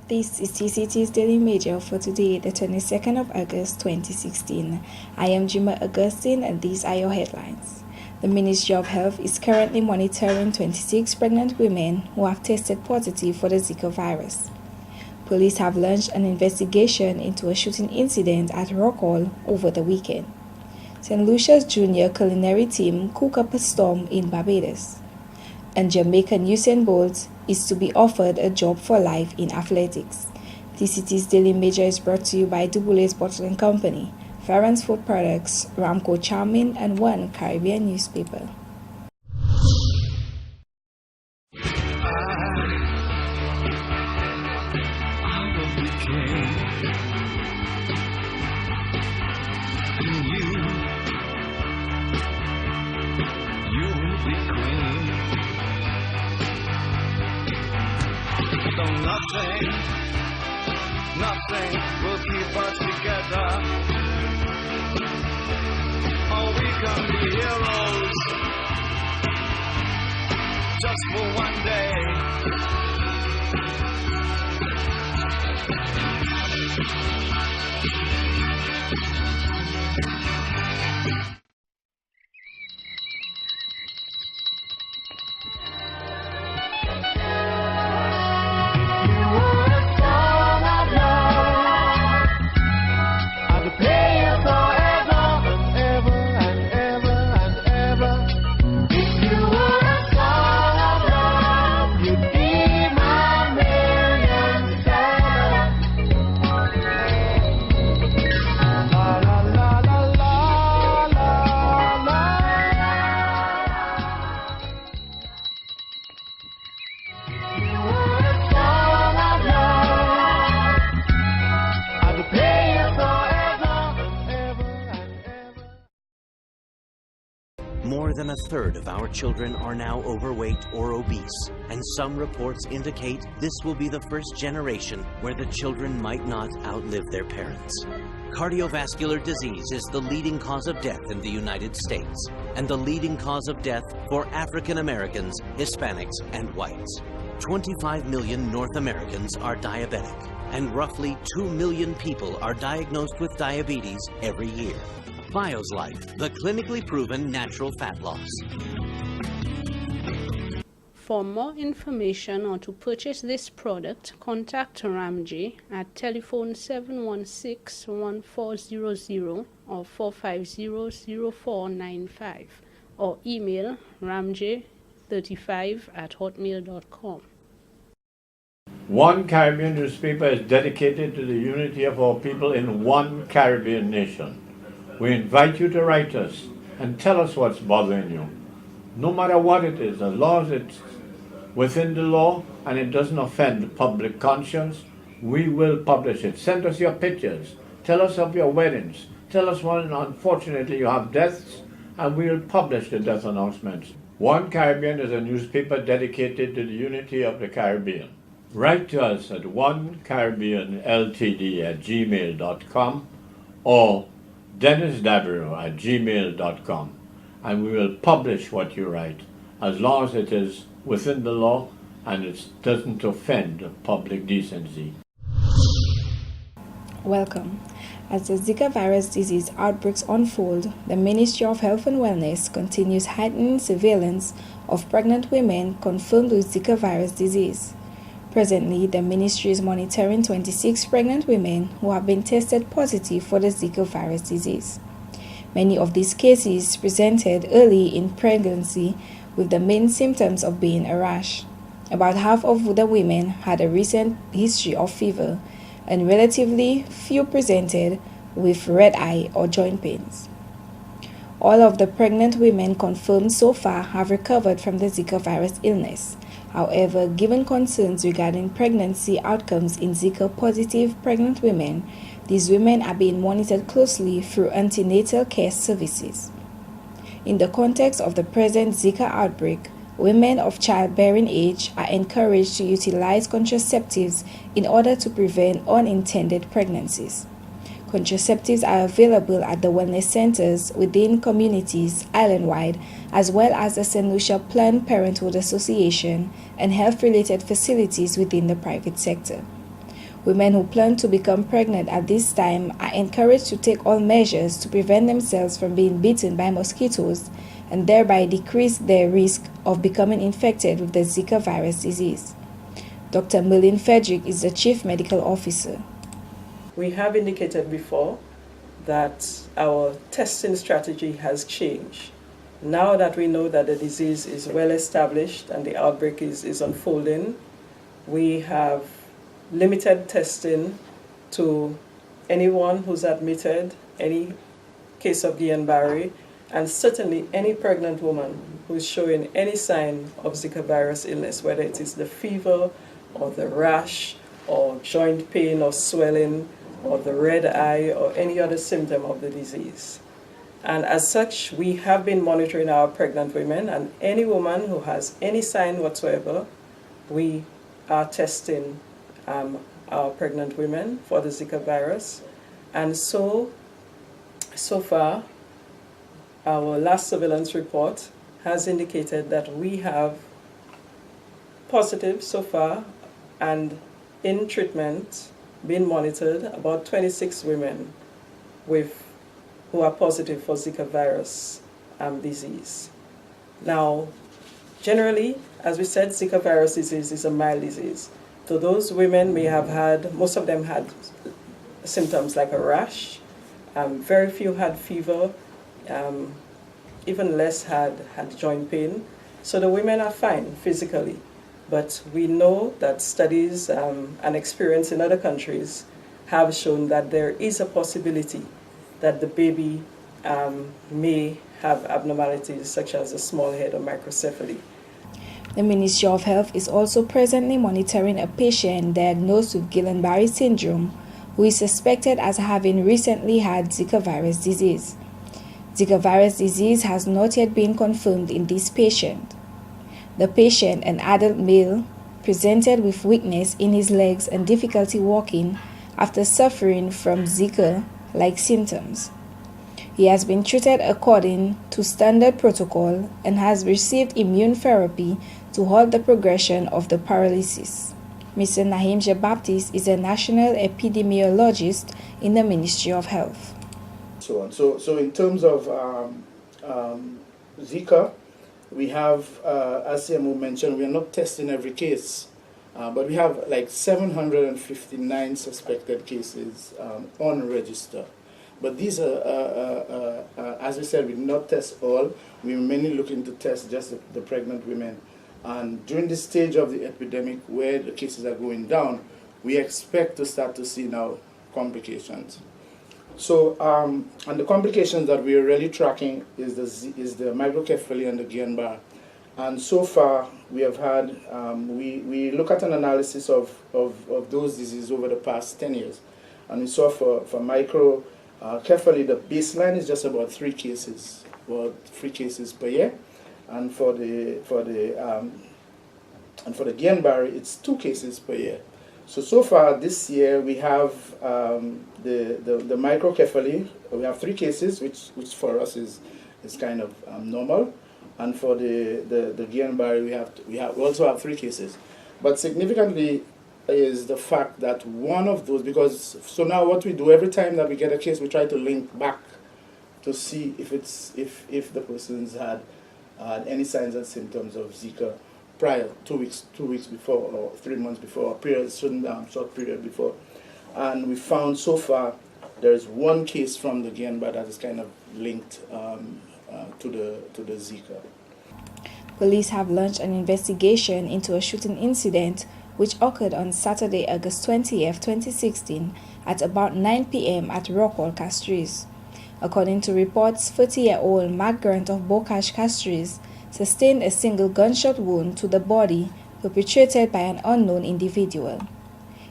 This is TCT's Daily Major for today, the 22nd of August 2016. I am Jima Augustine and these are your headlines. The Ministry of Health is currently monitoring 26 pregnant women who have tested positive for the Zika virus. Police have launched an investigation into a shooting incident at Rock Hall over the weekend. St. Lucia's junior culinary team cook up a storm in Barbados. And Jamaican Usain Bolt is to be offered a job for life in athletics. TCT's Daily Major is brought to you by Dubule's Bottling Company, Farron's Food Products, Ramco Charmin, and One Caribbean newspaper. So nothing will keep us together. Oh, we can be heroes just for one day. More than a third of our children are now overweight or obese, and some reports indicate this will be the first generation where the children might not outlive their parents. Cardiovascular disease is the leading cause of death in the United States, and the leading cause of death for African Americans, Hispanics, and whites. 25 million North Americans are diabetic, and roughly 2 million people are diagnosed with diabetes every year. BioSlife, the clinically proven natural fat loss. For more information or to purchase this product, contact Ramjay at telephone 716-1400 or 450-0495 or email ramjay35@hotmail.com. One Caribbean newspaper is dedicated to the unity of our people in one Caribbean nation. We invite you to write us and tell us what's bothering you. No matter what it is, as long as it's within the law and it doesn't offend public conscience, we will publish it. Send us your pictures. Tell us of your weddings. Tell us when unfortunately you have deaths, and we will publish the death announcements. One Caribbean is a newspaper dedicated to the unity of the Caribbean. Write to us at onecaribbeanltd@gmail.com or dennisdabiro@gmail.com, and we will publish what you write as long as it is within the law and it doesn't offend public decency. Welcome. As the Zika virus disease outbreaks unfold, the Ministry of Health and Wellness continues heightening surveillance of pregnant women confirmed with Zika virus disease. Presently, the ministry is monitoring 26 pregnant women who have been tested positive for the Zika virus disease. Many of these cases presented early in pregnancy with the main symptoms of being a rash. About half of the women had a recent history of fever, and relatively few presented with red eye or joint pains. All of the pregnant women confirmed so far have recovered from the Zika virus illness. However, given concerns regarding pregnancy outcomes in Zika-positive pregnant women, these women are being monitored closely through antenatal care services. In the context of the present Zika outbreak, women of childbearing age are encouraged to utilize contraceptives in order to prevent unintended pregnancies. Contraceptives are available at the wellness centers within communities island-wide, as well as the St. Lucia Planned Parenthood Association and health-related facilities within the private sector. Women who plan to become pregnant at this time are encouraged to take all measures to prevent themselves from being bitten by mosquitoes and thereby decrease their risk of becoming infected with the Zika virus disease. Dr. Merlin Frederick is the Chief Medical Officer. We have indicated before that our testing strategy has changed. Now that we know that the disease is well established and the outbreak is unfolding, we have limited testing to anyone who's admitted, any case of Guillain-Barré, and certainly any pregnant woman who's showing any sign of Zika virus illness, whether it is the fever or the rash or joint pain or swelling or the red eye or any other symptom of the disease. And as such, we have been monitoring our pregnant women, and any woman who has any sign whatsoever, we are testing our pregnant women for the Zika virus. And so far, our last surveillance report has indicated that we have positive so far and in treatment, being monitored, about 26 women who are positive for Zika virus disease. Now, generally, as we said, Zika virus disease is a mild disease. So those women may have had, most of them had symptoms like a rash, very few had fever, even less had joint pain. So the women are fine physically, but we know that studies and experience in other countries have shown that there is a possibility that the baby may have abnormalities such as a small head or microcephaly. The Ministry of Health is also presently monitoring a patient diagnosed with Guillain-Barré syndrome who is suspected as having recently had Zika virus disease. Zika virus disease has not yet been confirmed in this patient. The patient, an adult male, presented with weakness in his legs and difficulty walking after suffering from Zika-like symptoms. He has been treated according to standard protocol and has received immune therapy to halt the progression of the paralysis. Mr. Naheem Baptiste is a national epidemiologist in the Ministry of Health. So in terms of Zika, we have, as CMO mentioned, we are not testing every case, but we have like 759 suspected cases on register. But these are, as we said, we did not test all. We were mainly looking to test just the pregnant women. And during this stage of the epidemic where the cases are going down, we expect to start to see now complications. So, and the complications that we are really tracking is the microcephaly and the Guillain-Barré. And so far, we have had, we look at an analysis of those diseases over the past 10 years. And we saw for microcephaly, the baseline is just about 3 cases per year. And for the Guillain-Barré, it's 2 cases per year. So far this year we have the microcephaly. We have 3 cases, which for us is kind of normal, and for the Guillain-Barré we also have 3 cases. But significantly is the fact that one of those, because so now what we do every time that we get a case, we try to link back to see if the person's had any signs and symptoms of Zika prior, 2 weeks before, or 3 months before, a certain short period before. And we found so far there is 1 case from the Guillain-Barré that is kind of linked to the Zika. Police have launched an investigation into a shooting incident which occurred on Saturday, August 20th, 2016 at about 9 p.m. at Rockwall Castries. According to reports, 40-year-old Mark Grant of Bocash Castries sustained a single gunshot wound to the body perpetrated by an unknown individual.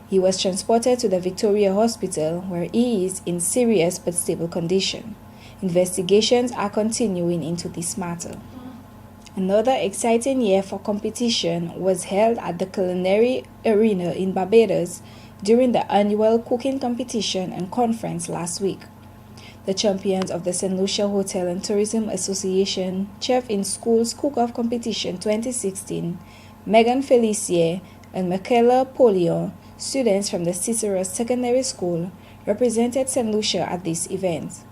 He was transported to the Victoria Hospital where he is in serious but stable condition. Investigations are continuing into this matter. Another exciting year for competition was held at the Culinary Arena in Barbados during the annual cooking competition and conference last week. The champions of the St. Lucia Hotel and Tourism Association Chef in Schools Cook-Off Competition 2016, Megan Felicie and Michaela Polion, students from the Cicero Secondary School, represented St. Lucia at this event.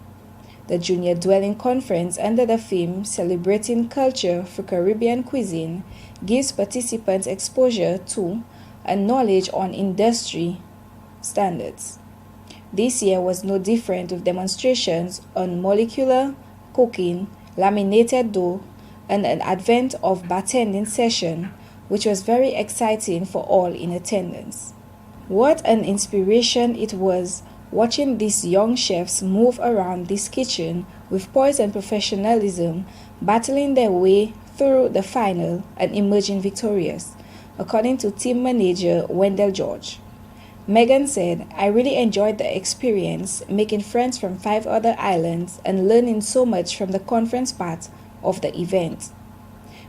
The Junior Dwelling Conference, under the theme Celebrating Culture for Caribbean Cuisine, gives participants exposure to and knowledge on industry standards. This year was no different, with demonstrations on molecular cooking, laminated dough, and an advent of bartending session, which was very exciting for all in attendance. What an inspiration it was watching these young chefs move around this kitchen with poise and professionalism, battling their way through the final and emerging victorious, according to team manager Wendell George. Megan said, "I really enjoyed the experience, making friends from 5 other islands and learning so much from the conference part of the event."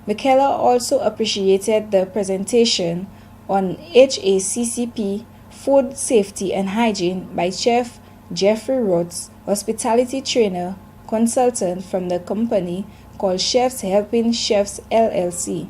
Michaela also appreciated the presentation on HACCP food safety and hygiene by Chef Jeffrey Rhodes, hospitality trainer consultant from the company called Chefs Helping Chefs LLC.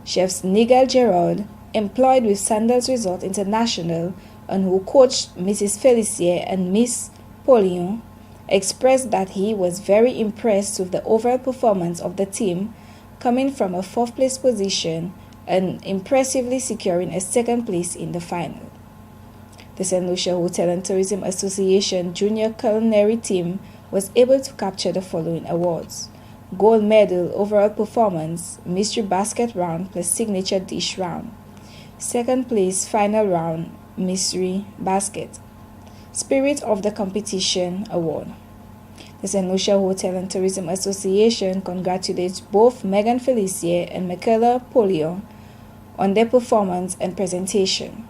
Chefs Nigel Gerard, employed with Sandals Resort International and who coached Mrs. Felicia and Miss Polion, expressed that he was very impressed with the overall performance of the team, coming from a 4th place position and impressively securing a 2nd place in the final. The St. Lucia Hotel and Tourism Association Junior Culinary Team was able to capture the following awards: Gold Medal Overall Performance, Mystery Basket Round plus Signature Dish Round. 2nd place Final Round, Mystery Basket. Spirit of the Competition Award. The St. Lucia Hotel and Tourism Association congratulates both Megan Felicia and Michaela Polio on their performance and presentation.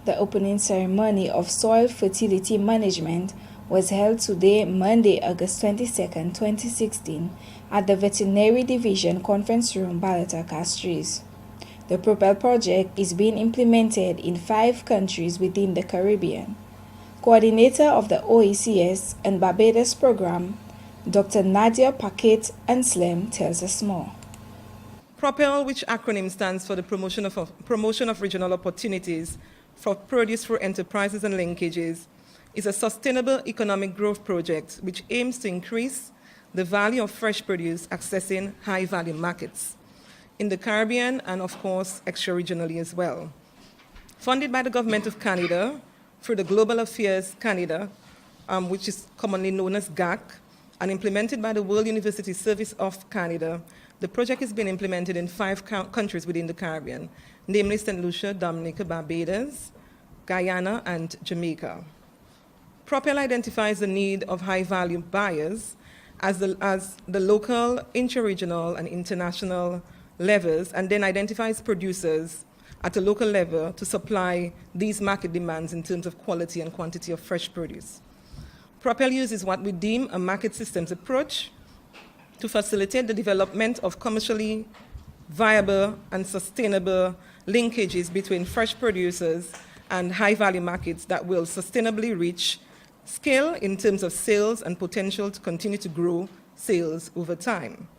The opening ceremony of Soil Fertility Management was held today, Monday, August 22, 2016, at the Veterinary Division Conference Room, Balata, Castries. The Propel project is being implemented in 5 countries within the Caribbean. Coordinator of the OECS and Barbados program, Dr. Nadia Paquet Anslem, tells us more. Propel, which acronym stands for the promotion of regional opportunities for produce through enterprises and linkages, is a sustainable economic growth project which aims to increase the value of fresh produce accessing high-value markets in the Caribbean and, of course, extra-regionally as well. Funded by the Government of Canada through the Global Affairs Canada, which is commonly known as GAC, and implemented by the World University Service of Canada, the project has been implemented in 5 countries within the Caribbean, namely St. Lucia, Dominica, Barbados, Guyana, and Jamaica. Propel identifies the need of high-value buyers as the local, intra-regional, and international levels, and then identifies producers at a local level to supply these market demands in terms of quality and quantity of fresh produce. Propel uses what we deem a market systems approach to facilitate the development of commercially viable and sustainable linkages between fresh producers and high-value markets that will sustainably reach scale in terms of sales and potential to continue to grow sales over time.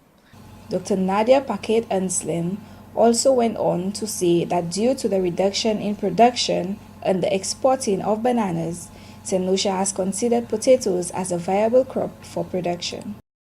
Dr. Nadia Paquet Anslem also went on to say that due to the reduction in production and the exporting of bananas, St. Lucia has considered potatoes as a viable crop for production.